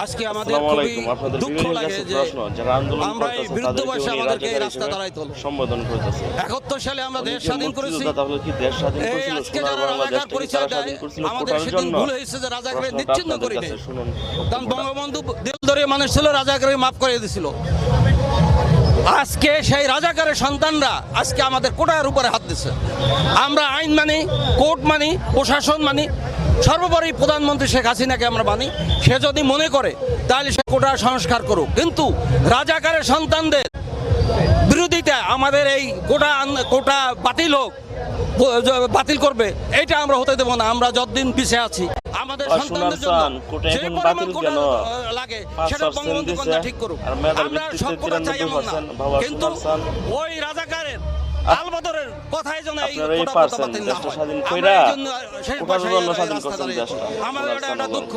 আজকে আমাদের খুবই দুঃখ লাগে যে আমরা এই বিরুদ্ধ বয়সে আমাদেরকে এই রাস্তা দাঁড়াইতে হলো। সম্বোধন করতেছে 71 সালে আমরা দেশ স্বাধীন করেছি। তাহলে কি দেশ স্বাধীন এই করেছিল? আজকে যারা রাজাকার পরিচয় দেয় আমাদের সেদিন ভুল হয়েছে যে রাজাকারের নিচ্ছিন্ন করি নাই। কারণ বঙ্গবন্ধু দিল ধরে মানুষ ছিল, রাজাকারের মাফ করে দিয়েছিল। আজকে সেই রাজাকারের সন্তানরা আজকে আমাদের কোটার উপরে হাত দিচ্ছে। আমরা আইন মানি, কোর্ট মানি, প্রশাসন মানি, সর্বোপরি প্রধানমন্ত্রী শেখ হাসিনাকে আমরা মানি। সে যদি মনে করে তাহলে সে কোটা সংস্কার করুক, কিন্তু রাজাকারের সন্তানদের বিরোধিতা আমাদের এই কোটা বাতিল করবে, এটা আমরা হতে দেব না। আমরা যতদিন পিছিয়ে আছি আমাদের সন্তানদের জন্য যে পরিমাণ কোটা লাগে সেটা বঙ্গবন্ধু কন্যা ঠিক করুক। আমরা সব কোটা চাই এমন না, কিন্তু ওই রাজাকারের আলবদরের কথাই যেন এই কোটা বাতিল না হয়। আমরা এই জন্য শেষ বর্ষে রাস্তা দাঁড়িয়ে, আমার এটা দুঃখ।